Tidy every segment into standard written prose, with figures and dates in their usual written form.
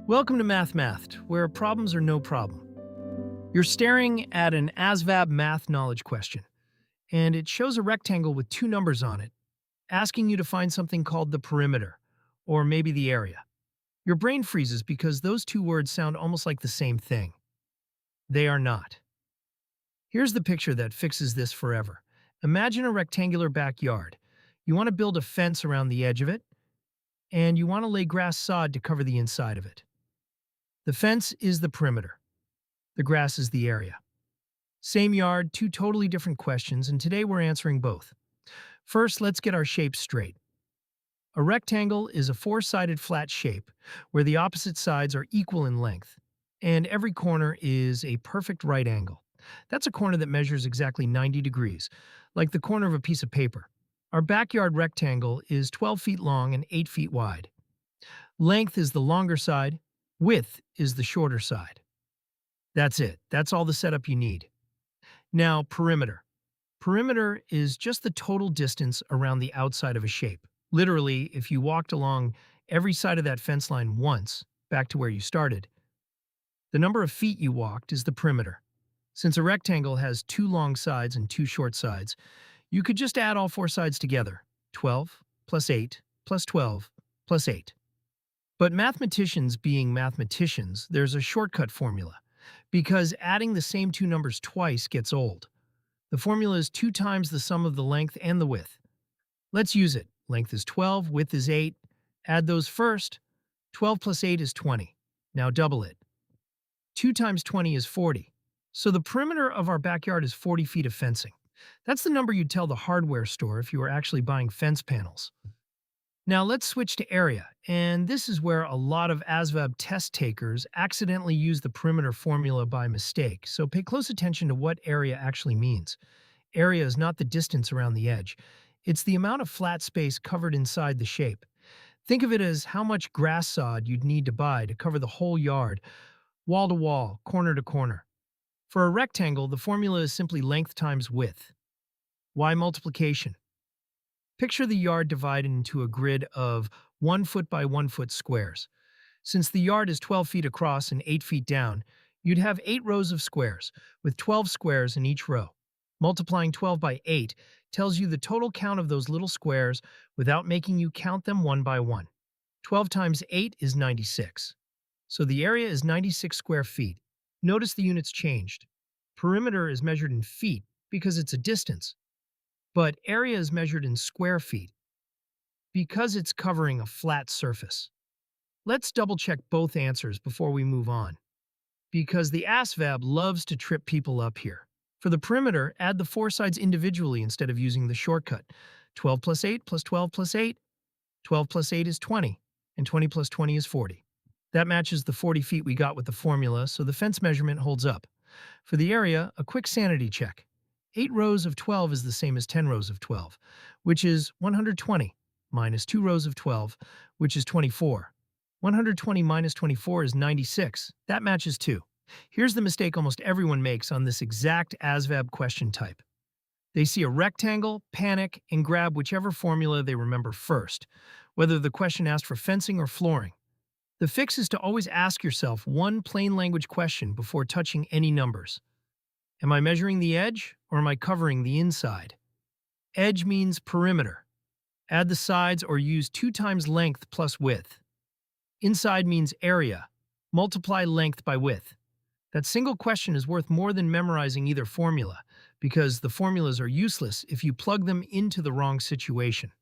Welcome to Math, where problems are no problem. You're staring at an ASVAB math knowledge question, and it shows a rectangle with two numbers on it, asking you to find something called the perimeter, or maybe the area. Your brain freezes because those two words sound almost like the same thing. They are not. Here's the picture that fixes this forever. Imagine a rectangular backyard. You want to build a fence around the edge of it, and you want to lay grass sod to cover the inside of it. The fence is the perimeter. The grass is the area. Same yard, two totally different questions, and today we're answering both. First, let's get our shapes straight. A rectangle is a four-sided flat shape where the opposite sides are equal in length, and every corner is a perfect right angle. That's a corner that measures exactly 90 degrees, like the corner of a piece of paper. Our backyard rectangle is 12 feet long and 8 feet wide. Length is the longer side, width is the shorter side. That's it. That's all the setup you need. Now, perimeter. Perimeter is just the total distance around the outside of a shape. Literally, if you walked along every side of that fence line once, back to where you started, the number of feet you walked is the perimeter. Since a rectangle has two long sides and two short sides, you could just add all four sides together. 12 plus 8 plus 12 plus 8. But mathematicians being mathematicians, there's a shortcut formula, because adding the same two numbers twice gets old. The formula is 2 times the sum of the length and the width. Let's use it. Length is 12, width is 8. Add those first. 12 plus 8 is 20. Now double it. 2 times 20 is 40. So the perimeter of our backyard is 40 feet of fencing. That's the number you'd tell the hardware store if you were actually buying fence panels. Now let's switch to area, and this is where a lot of ASVAB test takers accidentally use the perimeter formula by mistake, so pay close attention to what area actually means. Area is not the distance around the edge. It's the amount of flat space covered inside the shape. Think of it as how much grass sod you'd need to buy to cover the whole yard, wall to wall, corner to corner. For a rectangle, the formula is simply length times width. Why multiplication? Picture the yard divided into a grid of 1 foot by 1 foot squares. Since the yard is 12 feet across and 8 feet down, you'd have 8 rows of squares, with 12 squares in each row. Multiplying 12 by 8 tells you the total count of those little squares without making you count them one by one. 12 times 8 is 96. So the area is 96 square feet. Notice the units changed. Perimeter is measured in feet because it's a distance, but area is measured in square feet because it's covering a flat surface. Let's double-check both answers before we move on, because the ASVAB loves to trip people up here. For the perimeter, add the four sides individually instead of using the shortcut. 12 plus 8 plus 12 plus 8. 12 plus 8 is 20, and 20 plus 20 is 40. That matches the 40 feet we got with the formula, so the fence measurement holds up. For the area, a quick sanity check. 8 rows of 12 is the same as 10 rows of 12, which is 120, minus 2 rows of 12, which is 24. 120 minus 24 is 96. That matches too. Here's the mistake almost everyone makes on this exact ASVAB question type. They see a rectangle, panic, and grab whichever formula they remember first, whether the question asked for fencing or flooring. The fix is to always ask yourself one plain language question before touching any numbers. Am I measuring the edge, or am I covering the inside? Edge means perimeter. Add the sides or use 2 times length plus width. Inside means area. Multiply length by width. That single question is worth more than memorizing either formula, because the formulas are useless if you plug them into the wrong situation.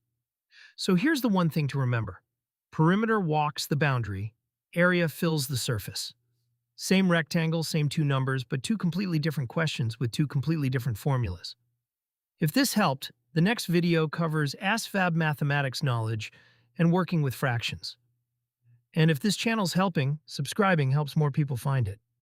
So here's the one thing to remember. Perimeter walks the boundary, area fills the surface. Same rectangle, same two numbers, but two completely different questions with two completely different formulas. If this helped, the next video covers ASVAB mathematics knowledge and working with fractions. And if this channel's helping, subscribing helps more people find it.